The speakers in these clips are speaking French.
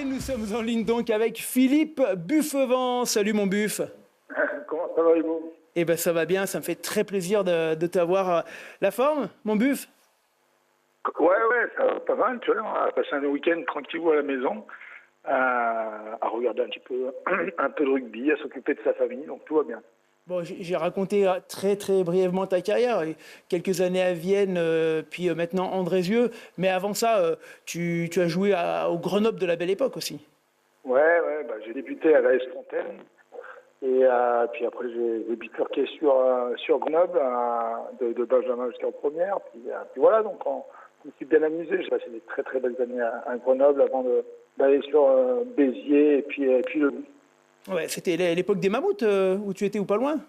Et nous sommes en ligne donc avec Philippe Buffevent. Salut mon Buff. Comment ça va, Hugo? Eh ben ça va bien, ça me fait très plaisir de t'avoir. La forme, mon Buff? Ouais, ça va pas mal, tu vois. On a passé un week-end tranquille à la maison, à regarder un petit peu, un peu de rugby, à s'occuper de sa famille, donc tout va bien. Bon, j'ai raconté très très brièvement ta carrière, et quelques années à Vienne, puis maintenant Andrézieux. Mais avant ça, tu as joué au Grenoble de la belle époque aussi. Ouais, j'ai débuté à la S Fontaine, et puis après j'ai bifurqué sur Grenoble, de Benjamin jusqu'en première, puis voilà, donc je me suis bien amusé. J'ai passé des très très belles années à Grenoble avant d'aller sur Béziers et puis le. Ouais, c'était l'époque des mammouths, où tu étais ou pas loin?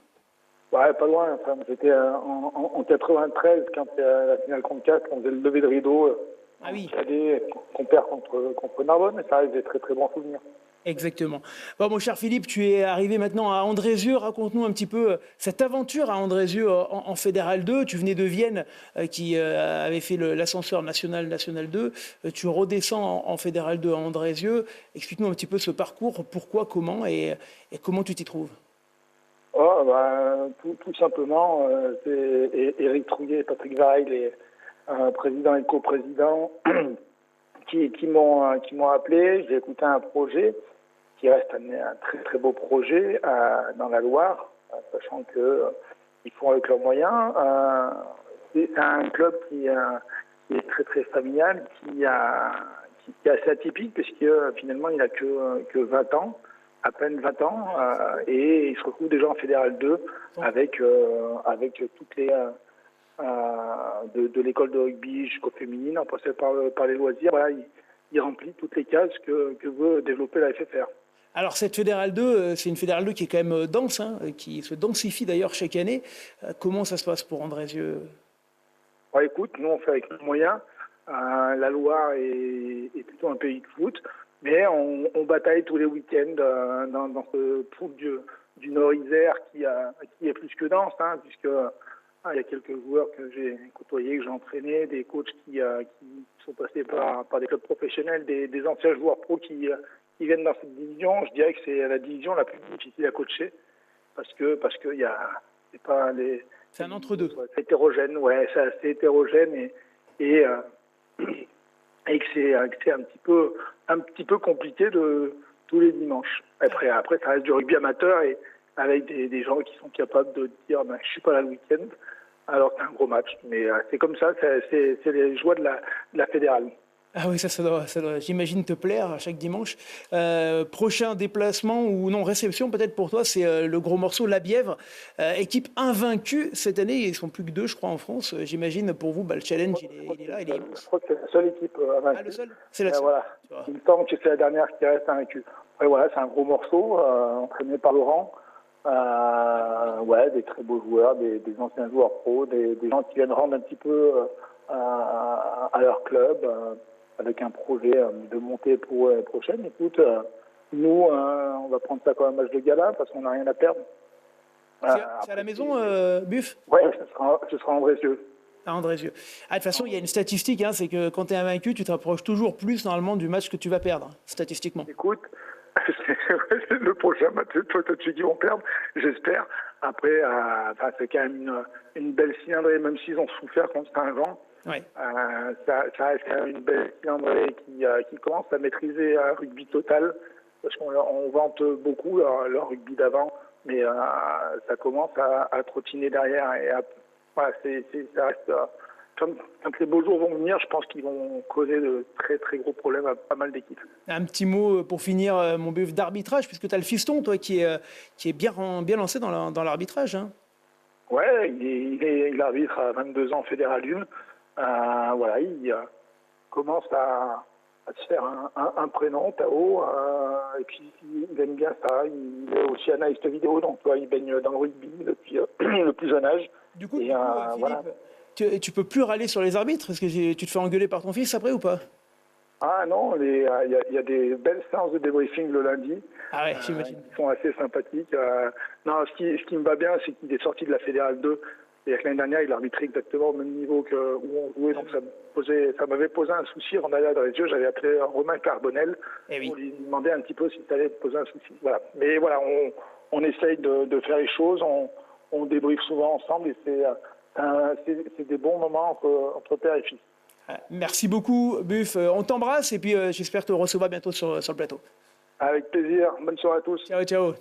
Ouais, pas loin. Enfin, j'étais en 93, quand la finale contre 4, on faisait le lever de rideau Ah en oui. cadet, qu'on perd contre Narbonne, mais ça reste des très très bons souvenirs. Exactement. Bon, mon cher Philippe, tu es arrivé maintenant à Andrézieux. Raconte-nous un petit peu cette aventure à Andrézieux en Fédéral 2. Tu venais de Vienne, qui avait fait l'ascenseur national 2. Tu redescends en Fédéral 2 à Andrézieux. Explique-nous un petit peu ce parcours, pourquoi, comment et comment tu t'y trouves. Tout simplement, c'est Éric Trouillet et Patrick Vareille, les présidents et co-présidents, qui m'ont appelé. J'ai écouté un projet qui reste un très très beau projet dans la Loire, sachant que ils font avec leurs moyens. C'est un club qui est très très familial, qui est assez atypique, puisque finalement il n'a que 20 ans, à peine 20 ans, et il se retrouve déjà en Fédéral 2 avec toutes les de l'école de rugby jusqu'au féminin, en passant par les loisirs. Voilà, il remplit toutes les cases que veut développer la FFR. Alors cette Fédérale 2, c'est une Fédérale 2 qui est quand même dense, hein, qui se densifie d'ailleurs chaque année. Comment ça se passe pour Andrézieux? Bon, écoute, nous on fait avec nos moyens. La Loire est plutôt un pays de foot, mais on bataille tous les week-ends dans ce pool du Nord-Isère qui est plus que dense, hein, puisque il y a quelques joueurs que j'ai côtoyés, que j'ai entraînés, des coachs qui sont passés par des clubs professionnels, des anciens joueurs pros qui viennent dans cette division. Je dirais que c'est la division la plus difficile à coacher parce que c'est pas les. C'est un entre-deux. C'est hétérogène, ouais, c'est assez hétérogène et, euh, et que c'est un petit peu compliqué de tous les dimanches. Après, ça reste du rugby amateur et avec des gens qui sont capables de dire je suis pas là le week-end, alors que c'est un gros match. Mais c'est comme ça, c'est les joies de la fédérale. Ah oui, ça doit, j'imagine, te plaire chaque dimanche. Prochain déplacement ou non, réception peut-être pour toi, c'est le gros morceau, La Bièvre. Équipe invaincue cette année, ils sont plus que deux, je crois, en France. J'imagine pour vous, le challenge, il est là, il est Je immense. crois que c'est la seule équipe invaincue. Ah, le seul? C'est la seule. Voilà. Il me semble que c'est la dernière qui reste invaincue. Après, voilà, c'est un gros morceau, entraîné par Laurent. Ouais, des très beaux joueurs, des anciens joueurs pros, des gens qui viennent rendre un petit peu à leur club, avec un projet de montée pour l'année prochaine. Écoute, nous, on va prendre ça comme un match de gala parce qu'on n'a rien à perdre. C'est à la maison, Buff? Ouais, ce sera Andrézieux. À Andrézieux. Ah, de toute façon, il y a une statistique, hein, c'est que quand tu es invaincu, tu te rapproches toujours plus normalement du match que tu vas perdre, statistiquement. Écoute, le prochain match, toi, tu dis vont perdre, j'espère. Après, c'est quand même une belle cylindrée, même s'ils ont souffert contre Saint-Jean. Ouais. Ça reste quand même une belle cylindrée qui commence à maîtriser un rugby total, parce qu'on vante beaucoup leur rugby d'avant, mais ça commence à trottiner derrière. Et voilà, ça reste. Quand les beaux jours vont venir, je pense qu'ils vont causer de très très gros problèmes à pas mal d'équipes. Un petit mot pour finir, mon Buff, d'arbitrage, puisque tu as le fiston, toi, qui est bien lancé dans l'arbitrage. Hein. Ouais, il arbitre à 22 ans en Fédéral 1. Voilà, il commence à se faire un prénom, Tao, et puis il aime bien ça. Il est aussi analyste vidéo, donc il baigne dans le rugby depuis le plus jeune âge. Du coup, Philippe, voilà. Tu peux plus râler sur les arbitres, parce que tu te fais engueuler par ton fils après ou pas? Ah non, il y a des belles séances de débriefing le lundi. Ah ouais, j'imagine. Qui sont assez sympathiques. Non, ce qui me va bien, c'est qu'il est sorti de la Fédérale 2 C'est-à-dire que l'année dernière, il arbitrait exactement au même niveau que où on jouait, donc ça m'avait posé un souci. On allait à Drézieux, j'avais appelé Romain Carbonel pour lui demander un petit peu si ça allait poser un souci. Voilà. Mais voilà, on essaye de faire les choses, on débriefe souvent ensemble et c'est des bons moments entre père et fils. Merci beaucoup, Buff. On t'embrasse et puis j'espère te recevoir bientôt sur le plateau. Avec plaisir. Bonne soirée à tous. Ciao, ciao.